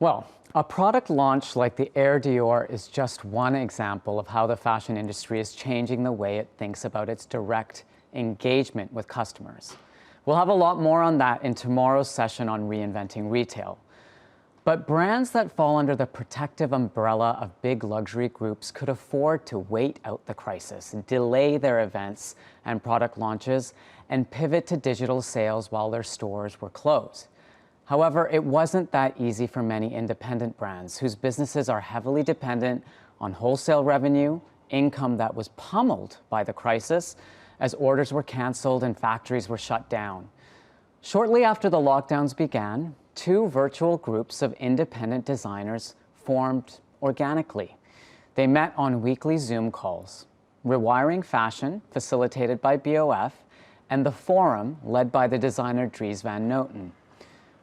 Well, a product launch like the Air Dior is just one example of how the fashion industry is changing the way it thinks about its direct engagement with customers. We'll have a lot more on that in tomorrow's session on Reinventing Retail. But brands that fall under the protective umbrella of big luxury groups could afford to wait out the crisis, delay their events and product launches, and pivot to digital sales while their stores were closed. However, it wasn't that easy for many independent brands whose businesses are heavily dependent on wholesale revenue, income that was pummeled by the crisis as orders were canceled and factories were shut down. Shortly after the lockdowns began, two virtual groups of independent designers formed organically. They met on weekly Zoom calls. Rewiring Fashion, facilitated by BOF, and The Forum, led by the designer Dries Van Noten.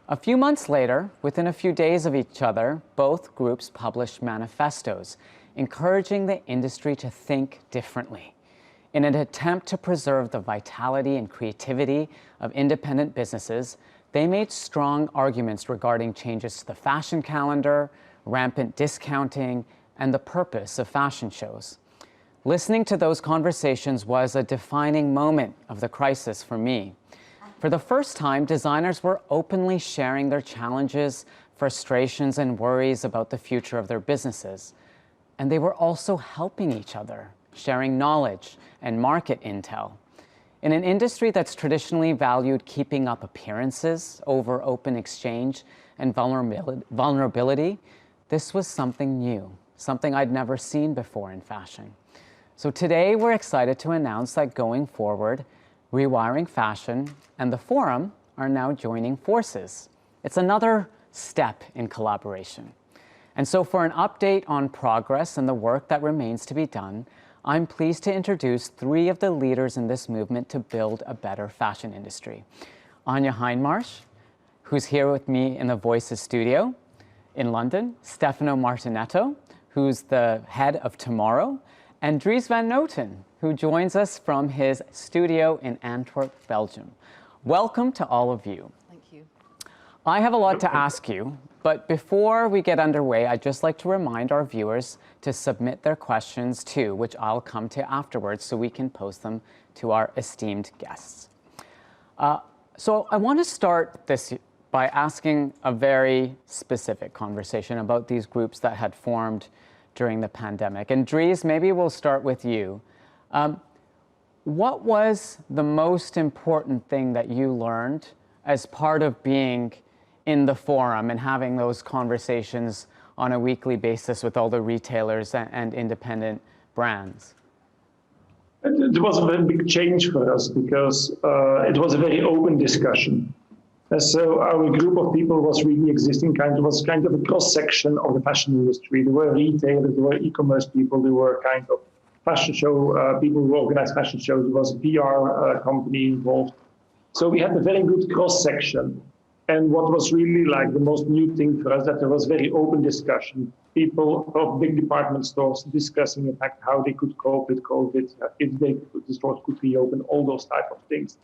A few months later, within a few days of each other, both groups published manifestos, encouraging the industry to think differently. In an attempt to preserve the vitality and creativity of independent businesses, they made strong arguments regarding changes to the fashion calendar, rampant discounting, and the purpose of fashion shows. Listening to those conversations was a defining moment of the crisis for me. For the first time, designers were openly sharing their challenges, frustrations, and worries about the future of their businesses. And they were also helping each other, sharing knowledge and market intel. In an industry that's traditionally valued keeping up appearances over open exchange and vulnerability, this was something new, something I'd never seen before in fashion. So today, we're excited to announce that going forward, Rewiring Fashion and The Forum are now joining forces. It's another step in collaboration. And so for an update on progress and the work that remains to be done, I'm pleased to introduce three of the leaders in this movement to build a better fashion industry. Anya Hindmarsh, who's here with me in the Voices studio in London, Stefano Martinetto, who's the head of Tomorrow, and Dries Van Noten, who joins us from his studio in Antwerp, Belgium. Welcome to all of you. Thank you. I have a lot to ask you, but before we get underway, I'd just like to remind our viewers to submit their questions too, which I'll come to afterwards so we can post them to our esteemed guests. So I want to start this by asking a very specific conversation about these groups that had formed during the pandemic. And Dries, maybe we'll start with you. What was the most important thing that you learned as part of being in the Forum and having those conversations on a weekly basis with all the retailers and independent brands? It was a very big change for us because it was a very open discussion. So our group of people was really existing, was kind of a cross-section of the fashion industry. There were retailers, there were e-commerce people, there were kind of fashion show people who organized fashion shows. There was a PR company involved. So we had a very good cross-section. And what was really like the most new thing for us, that there was very open discussion. People of big department stores discussing in fact how they could cope with COVID, if the stores could reopen, all those type of things.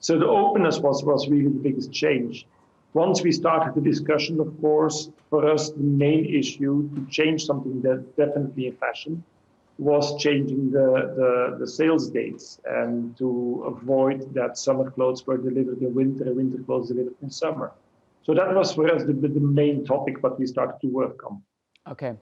So the openness was really the biggest change. Once we started the discussion, of course, for us, the main issue to change something that definitely in fashion was changing the sales dates and to avoid that summer clothes were delivered in winter and winter clothes delivered in summer. So that was for us the main topic that we started to work on. Okay.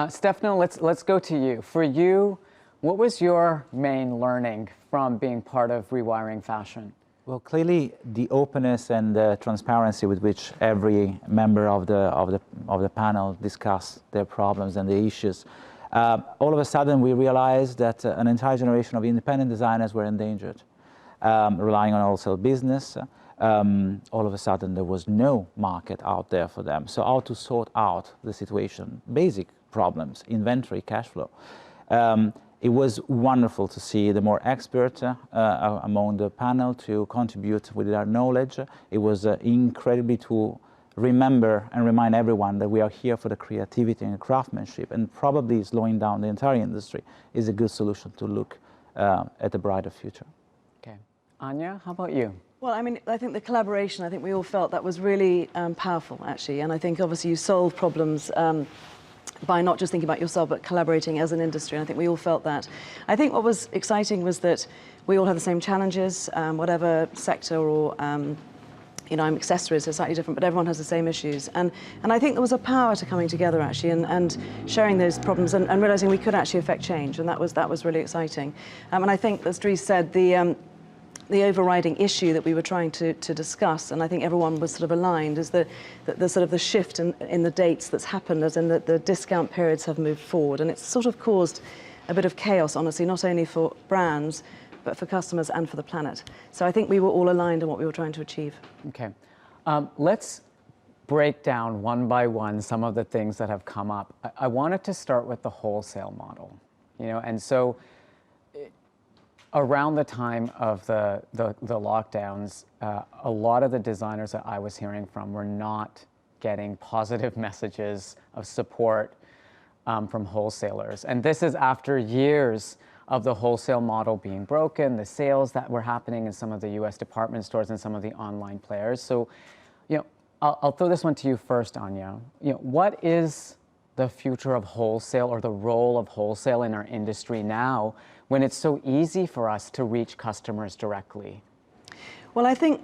Stefano, let's go to you. For you, what was your main learning from being part of Rewiring Fashion? Well, clearly the openness and the transparency with which every member of the panel discussed their problems and the issues. All of a sudden we realized that an entire generation of independent designers were endangered, relying on wholesale business. All of a sudden there was no market out there for them. So how to sort out the situation, basic problems, inventory, cash flow. It was wonderful to see the more expert among the panel to contribute with their knowledge. It was incredibly to remember and remind everyone that we are here for the creativity and craftsmanship, and probably slowing down the entire industry is a good solution to look at a brighter future. Okay. Anya, how about you? Well, I mean, I think the collaboration, I think we all felt that was really powerful, actually. And I think obviously you solve problems by not just thinking about yourself, but collaborating as an industry. And I think we all felt that. I think what was exciting was that we all had the same challenges, whatever sector or I'm accessories, are slightly different, but everyone has the same issues. And I think there was a power to coming together, actually, and sharing those problems and realizing we could actually affect change. And that was really exciting. And I think, as Dries said, the overriding issue that we were trying to discuss, and I think everyone was sort of aligned, is the sort of the shift in the dates that's happened, as in the discount periods have moved forward. And it's sort of caused a bit of chaos, honestly, not only for brands, but for customers and for the planet. So I think we were all aligned in what we were trying to achieve. Okay. Let's break down one by one some of the things that have come up. I wanted to start with the wholesale model, and so around the time of the lockdowns, a lot of the designers that I was hearing from were not getting positive messages of support from wholesalers. And this is after years of the wholesale model being broken, the sales that were happening in some of the US department stores and some of the online players. So, I'll throw this one to you first, Anya. What is the future of wholesale, or the role of wholesale in our industry now, when it's so easy for us to reach customers directly? Well, I think,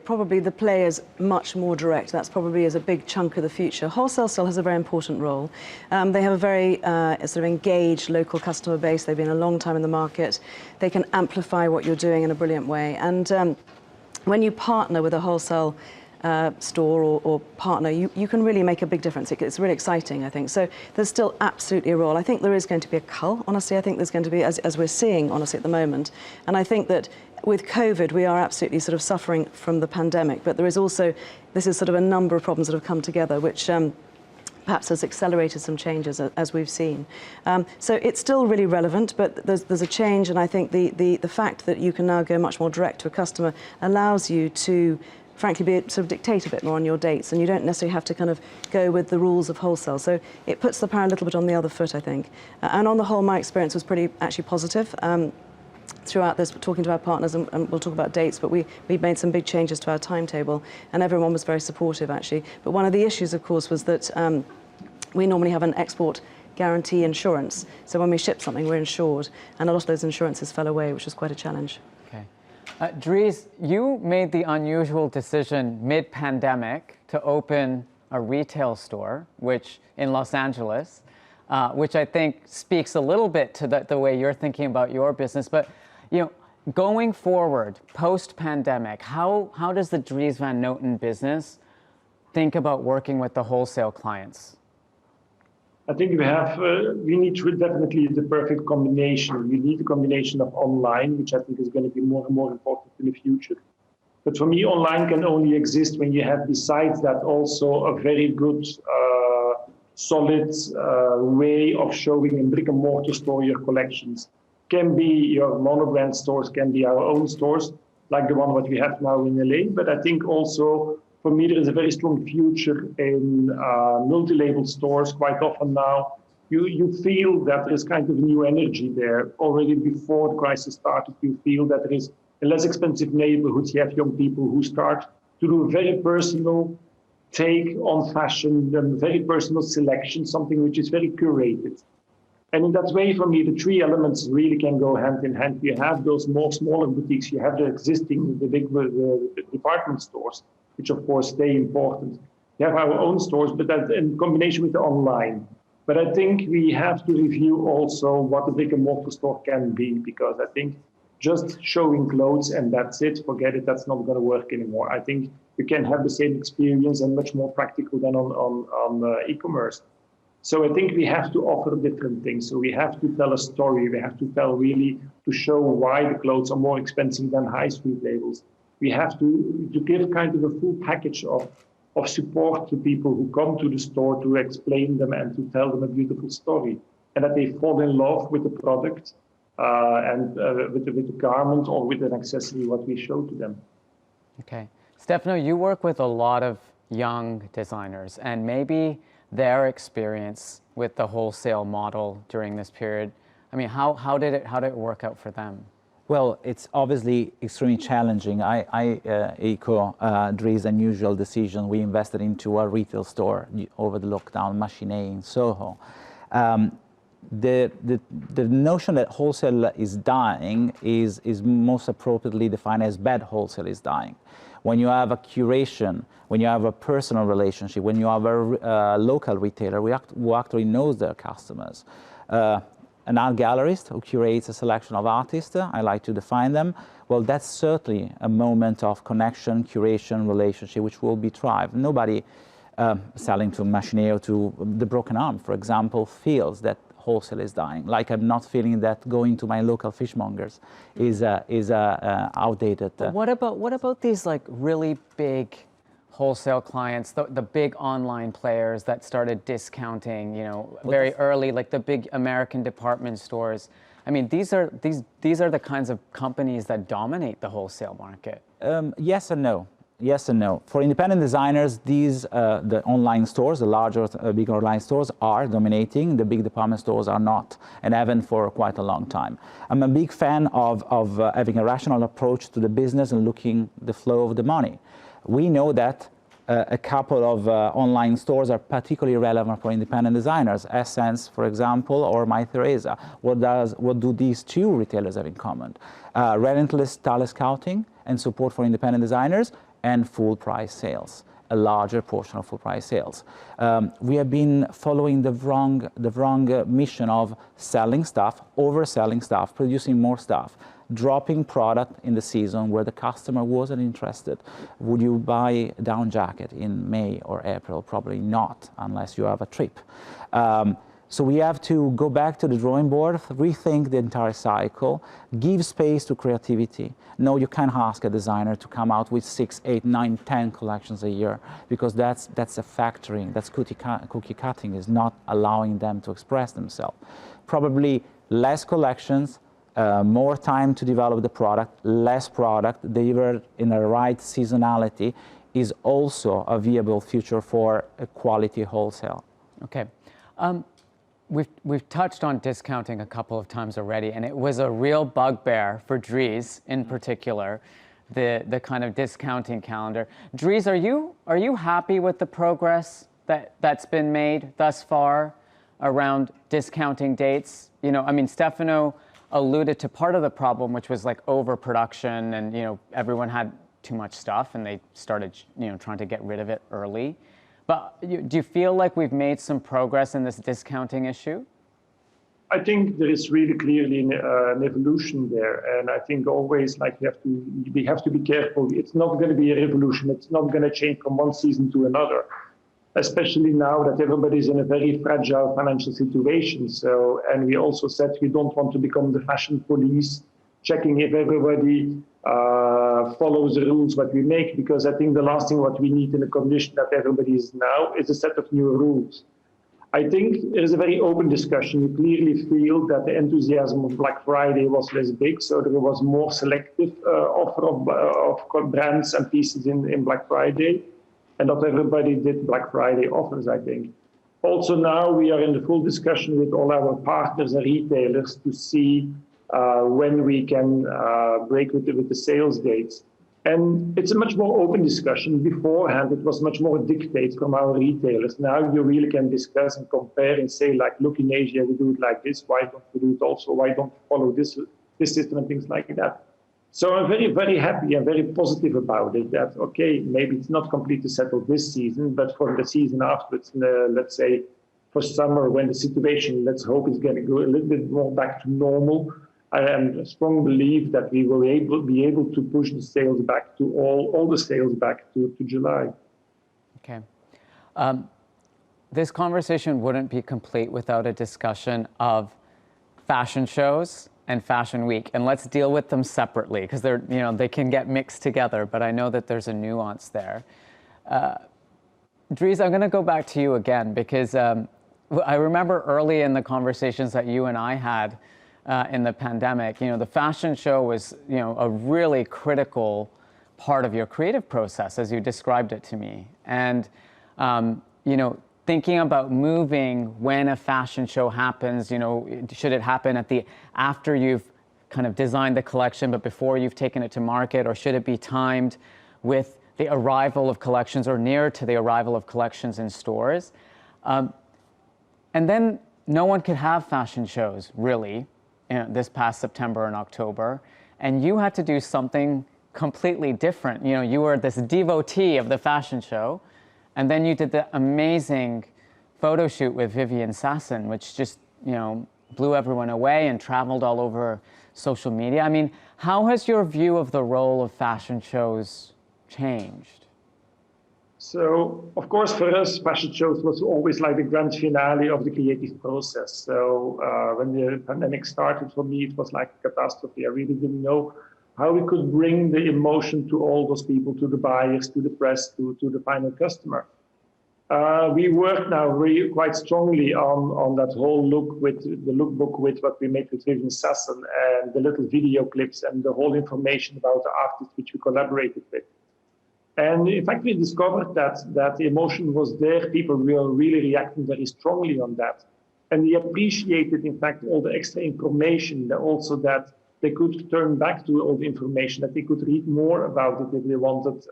probably the play is much more direct. That's probably is a big chunk of the future. Wholesale still has a very important role. They have a very sort of engaged local customer base. They've been a long time in the market. They can amplify what you're doing in a brilliant way. And when you partner with a wholesale store or partner, you can really make a big difference. It's really exciting, I think. So there's still absolutely a role. I think there is going to be a cull, honestly. I think there's going to be, as we're seeing, honestly, at the moment. And I think that with COVID, we are absolutely sort of suffering from the pandemic. But there is also, this is sort of a number of problems that have come together, which perhaps has accelerated some changes, as we've seen. So it's still really relevant, but there's a change. And I think the fact that you can now go much more direct to a customer allows you to frankly, sort of dictate a bit more on your dates, and you don't necessarily have to kind of go with the rules of wholesale. So it puts the power a little bit on the other foot, I think. And on the whole, my experience was pretty actually positive. Throughout this, talking to our partners, and we'll talk about dates, but we made some big changes to our timetable, and everyone was very supportive, actually. But one of the issues, of course, was that we normally have an export guarantee insurance. So when we ship something, we're insured, and a lot of those insurances fell away, which was quite a challenge. Okay. Dries, you made the unusual decision mid-pandemic to open a retail store, which in Los Angeles, which I think speaks a little bit to the way you're thinking about your business. But going forward, post-pandemic, how does the Dries Van Noten business think about working with the wholesale clients? I think we need definitely the perfect combination. We need a combination of online, which I think is going to be more and more important in the future. But for me, online can only exist when you have, besides that, also a very good, solid way of showing in brick and mortar store your collections. Can be your monobrand stores, can be our own stores, like the one that we have now in LA. But I think also, for me, there is a very strong future in multi-label stores. Quite often now, you feel that there is kind of new energy there. Already before the crisis started, you feel that there is in less expensive neighborhoods, you have young people who start to do a very personal take on fashion, and very personal selection, something which is very curated. And in that way, for me, the three elements really can go hand in hand. You have those more smaller boutiques, you have the existing, the big department stores, which of course stay important. We have our own stores, but that in combination with the online. But I think we have to review also what the brick and mortar store can be, because I think just showing clothes and that's it, forget it, that's not going to work anymore. I think you can have the same experience and much more practical than on e-commerce. So I think we have to offer different things. So we have to tell a story. We have to tell really to show why the clothes are more expensive than high street labels. We have to give kind of a full package of support to people who come to the store, to explain them and to tell them a beautiful story, and that they fall in love with the product and with the garment or with an accessory what we show to them. Okay. Stefano, you work with a lot of young designers, and maybe their experience with the wholesale model during this period, I mean, how did it work out for them? Well, it's obviously extremely challenging. I echo Dries' unusual decision. We invested into a retail store over the lockdown, Machiné in Soho. The notion that wholesale is dying is most appropriately defined as bad wholesale is dying. When you have a curation, when you have a personal relationship, when you have a local retailer who actually knows their customers, an art gallerist who curates a selection of artists, I like to define them, well, that's certainly a moment of connection, curation, relationship, which will be thrived. Nobody selling to Machiné or to the Broken Arm, for example, feels that wholesale is dying. Like I'm not feeling that going to my local fishmongers is outdated. What about these like really big wholesale clients, the big online players that started discounting, you know, very early, like the big American department stores? I mean, these are the kinds of companies that dominate the wholesale market. Yes and no. Yes and no. For independent designers, the online stores, the larger, bigger online stores are dominating. The big department stores are not, and haven't for quite a long time. I'm a big fan of having a rational approach to the business and looking the flow of the money. We know that a couple of online stores are particularly relevant for independent designers. Essence, for example, or Mytheresa. What do these two retailers have in common? Relentless talent scouting and support for independent designers, and full price sales, a larger portion of full price sales. We have been following the wrong mission of selling stuff, overselling stuff, producing more stuff, dropping product in the season where the customer wasn't interested. Would you buy a down jacket in May or April? Probably not, unless you have a trip. So we have to go back to the drawing board, rethink the entire cycle, give space to creativity. No, you can't ask a designer to come out with 6, 8, 9, 10 collections a year, because that's a factory, that's cookie cutting, is not allowing them to express themselves. Probably less collections, more time to develop the product, less product delivered in the right seasonality is also a viable future for a quality wholesale. Okay. We've touched on discounting a couple of times already, and it was a real bugbear for Dries in particular, the kind of discounting calendar. Dries, are you happy with the progress that's been made thus far around discounting dates? You know, I mean, Stefano alluded to part of the problem, which was like overproduction, and you know, everyone had too much stuff, and they started, you know, trying to get rid of it early. But do you feel like we've made some progress in this discounting issue? I think there is really clearly an evolution there, and I think always like we have to be careful. It's not going to be a revolution. It's not going to change from one season to another, especially now that everybody's in a very fragile financial situation. So, and we also said we don't want to become the fashion police, checking if everybody follows the rules what we make, because I think the last thing what we need in the condition that everybody is now is a set of new rules. I think there is a very open discussion. You clearly feel that the enthusiasm of Black Friday was less big, so there was more selective offer of brands and pieces in Black Friday, and not everybody did Black Friday offers, I think. Also now we are in the full discussion with all our partners and retailers to see when we can break with the sales dates. And it's a much more open discussion. Beforehand, it was much more dictate from our retailers. Now you really can discuss and compare and say, like, look, in Asia, we do it like this. Why don't we do it also? Why don't we follow this system and things like that? So I'm very, very happy and very positive about it that, okay, maybe it's not completely settled this season, but for the season afterwards, let's say for summer, when the situation, let's hope, is going to go a little bit more back to normal, I am a strong belief that we will be able to push the sales back to all the sales back to July. Okay. This conversation wouldn't be complete without a discussion of fashion shows and Fashion Week, and let's deal with them separately because they're, you know, they can get mixed together, but I know that there's a nuance there. Dries, I'm going to go back to you again because I remember early in the conversations that you and I had in the pandemic, you know, the fashion show was, you know, a really critical part of your creative process as you described it to me. And, you know, thinking about moving when a fashion show happens, you know, should it happen after you've kind of designed the collection, but before you've taken it to market, or should it be timed with the arrival of collections or near to the arrival of collections in stores? And then no one could have fashion shows, really, this past September and October. And you had to do something completely different. You know, you were this devotee of the fashion show, and then you did the amazing photo shoot with Vivienne Sasson, which just, you know, blew everyone away and traveled all over social media. I mean, how has your view of the role of fashion shows changed? So, of course, for us, fashion shows was always like the grand finale of the creative process. So when the pandemic started, for me, it was like a catastrophe. I really didn't know how we could bring the emotion to all those people, to the buyers, to the press, to the final customer. We work now really quite strongly on that whole look with the lookbook with what we made with Vivienne Sasson and the little video clips and the whole information about the artists which we collaborated with. And in fact, we discovered that the emotion was there. People were really reacting very strongly on that. And we appreciated, in fact, all the extra information, also that they could turn back to all the information, that they could read more about it if they wanted.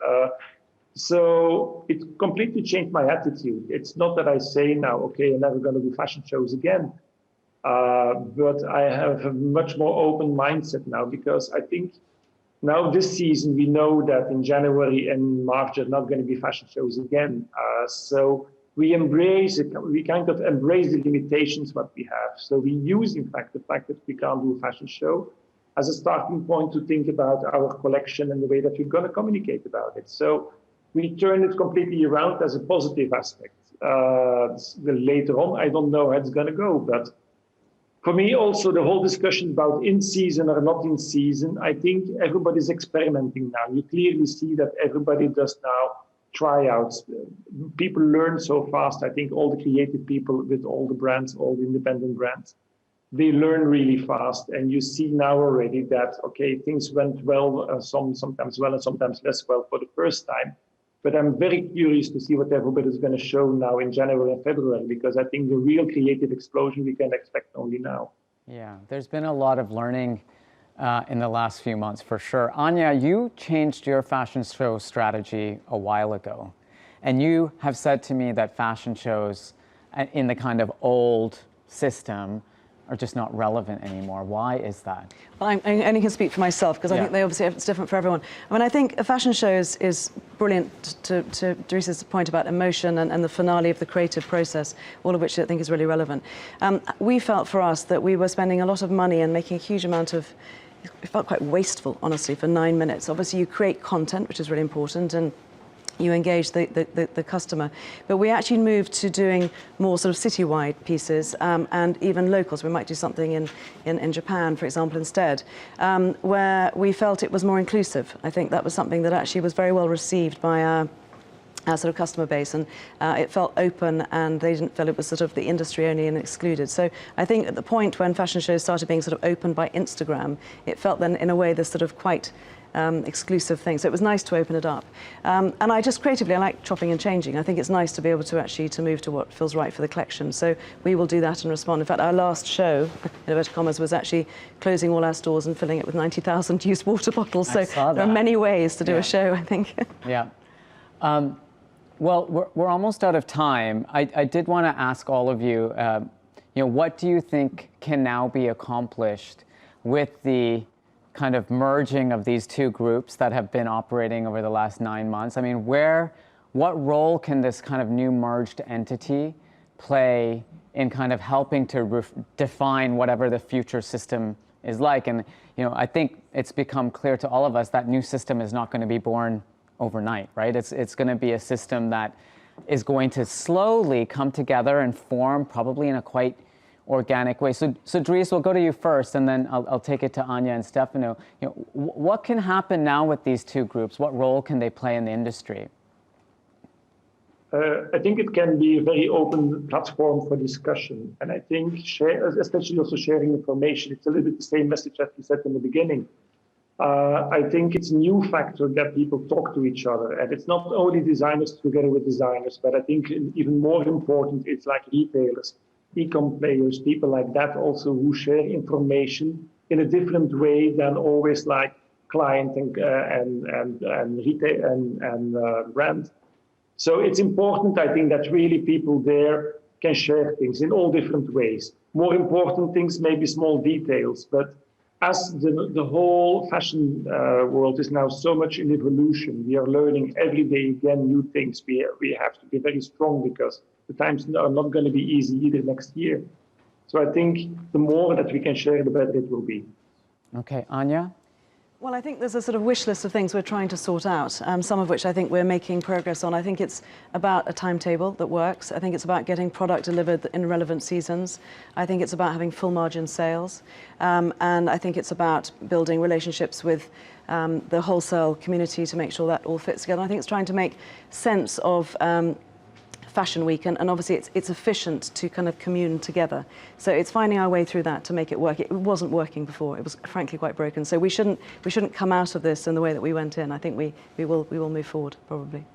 So it completely changed my attitude. It's not that I say now, okay, I'm never going to do fashion shows again. But I have a much more open mindset now, because I think now this season, we know that in January and March, there are not going to be fashion shows again. So we embrace it. We kind of embrace the limitations what we have. So we use, in fact, the fact that we can't do a fashion show as a starting point to think about our collection and the way that we're going to communicate about it. So we turn it completely around as a positive aspect. Later on, I don't know how it's going to go, but for me, also, the whole discussion about in season or not in season, I think everybody's experimenting now. You clearly see that everybody does now tryouts. People learn so fast. I think all the creative people with all the brands, all the independent brands, they learn really fast. And you see now already that, okay, things went well, sometimes well and sometimes less well for the first time. But I'm very curious to see what everybody's going to show now in January and February, because I think the real creative explosion we can expect only now. Yeah, there's been a lot of learning in the last few months, for sure. Anya, you changed your fashion show strategy a while ago, and you have said to me that fashion shows in the kind of old system are just not relevant anymore. Why is that? Well, I only can speak for myself, because I think they obviously it's different for everyone. I mean, I think a fashion show is brilliant to Dries' point about emotion and the finale of the creative process, all of which I think is really relevant. We felt for us that we were spending a lot of money and making a huge amount of, it felt quite wasteful, honestly, for 9 minutes. Obviously, you create content, which is really important, and you engage the customer. But we actually moved to doing more sort of citywide pieces and even locals. We might do something in Japan, for example, instead, where we felt it was more inclusive. I think that was something that actually was very well received by our sort of customer base, and it felt open, and they didn't feel it was sort of the industry only and excluded. So I think at the point when fashion shows started being sort of opened by Instagram, it felt then in a way this sort of quite exclusive thing. So it was nice to open it up. And I just creatively, I like chopping and changing. I think it's nice to be able to actually to move to what feels right for the collection. So we will do that and respond. In fact, our last show, in inverted commas, was actually closing all our stores and filling it with 90,000 used water bottles. So there are many ways to do a show, I think. Yeah. Well, we're almost out of time. I did want to ask all of you, you know, what do you think can now be accomplished with the kind of merging of these two groups that have been operating over the last 9 months? I mean, what role can this kind of new merged entity play in kind of helping to define whatever the future system is like? And, you know, I think it's become clear to all of us that new system is not going to be born overnight, right? It's going to be a system that is going to slowly come together and form, probably in a quite organic way. So Dries, we'll go to you first, and then I'll take it to Anya and Stefano. You know, what can happen now with these two groups? What role can they play in the industry? I think it can be a very open platform for discussion. And I think, especially also sharing information, it's a little bit the same message that we said in the beginning. I think it's a new factor that people talk to each other. And it's not only designers together with designers, but I think even more important, it's like retailers, e-com players, people like that also who share information in a different way than always like client and retail and brand. So it's important, I think, that really people there can share things in all different ways. More important things, maybe small details, but as the whole fashion world is now so much in evolution, we are learning every day again new things. We have to be very strong because the times are not going to be easy either next year. So I think the more that we can share, the better it will be. Okay, Anya? Well, I think there's a sort of wish list of things we're trying to sort out, some of which I think we're making progress on. I think it's about a timetable that works. I think it's about getting product delivered in relevant seasons. I think it's about having full margin sales. And I think it's about building relationships with the wholesale community to make sure that all fits together. I think it's trying to make sense of Fashion Week, and obviously it's efficient to kind of commune together. So it's finding our way through that to make it work. It wasn't working before. It was frankly quite broken. So we shouldn't come out of this in the way that we went in. I think we will move forward probably.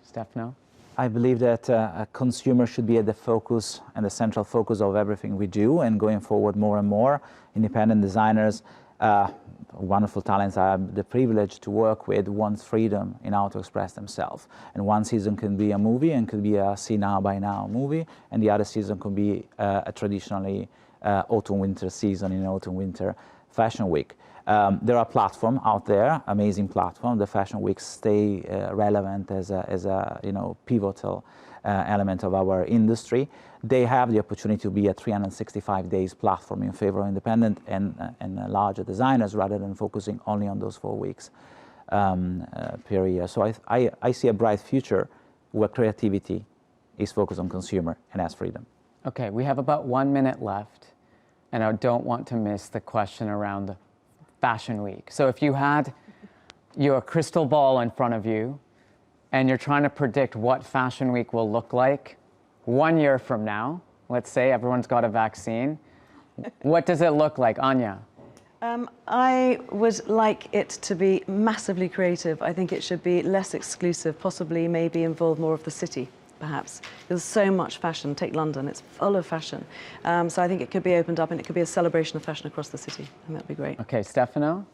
Stefano? I believe that a consumer should be at the focus and the central focus of everything we do, and going forward more and more, independent designers, wonderful talents I have the privilege to work with, want freedom in how to express themselves. And one season can be a movie and could be a see now, buy now movie, and the other season could be a traditionally autumn-winter season in autumn-winter fashion week. There are platforms out there, amazing platforms. The fashion weeks stay relevant as a pivotal element of our industry. They have the opportunity to be a 365 days platform in favor of independent and larger designers rather than focusing only on those 4 weeks per year. So I see a bright future where creativity is focused on consumer and has freedom. Okay, we have about 1 minute left, and I don't want to miss the question around the Fashion Week. So if you had your crystal ball in front of you and you're trying to predict what Fashion Week will look like 1 year from now, let's say everyone's got a vaccine, what does it look like, Anya? I would like it to be massively creative. I think it should be less exclusive, possibly maybe involve more of the city, perhaps. There's so much fashion. Take London, it's full of fashion. So I think it could be opened up and it could be a celebration of fashion across the city, and that'd be great. Okay, Stefano?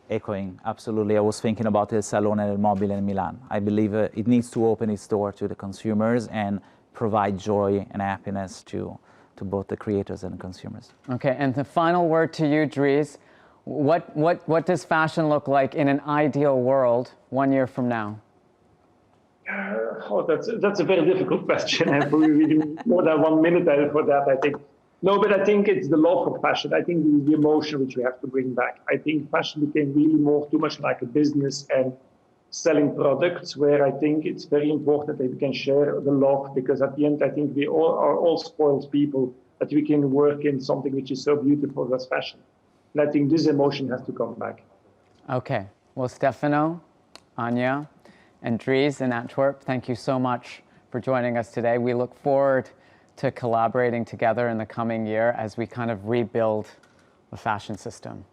Echoing, absolutely. I was thinking about Il Salone del Mobile in Milan. I believe it needs to open its door to the consumers and provide joy and happiness to both the creators and the consumers. Okay, and the final word to you, Dries. What does fashion look like in an ideal world 1 year from now? That's a very difficult question. And we do more than 1 minute for that, I think. No, but I think it's the love of fashion. I think the emotion which we have to bring back. I think fashion became really too much like a business and selling products, where I think it's very important that we can share the love, because at the end, I think we all are all spoiled people, that we can work in something which is so beautiful as fashion. And I think this emotion has to come back. Okay, well, Stefano, Anya, and Dries in Antwerp, thank you so much for joining us today. We look forward to collaborating together in the coming year as we kind of rebuild the fashion system.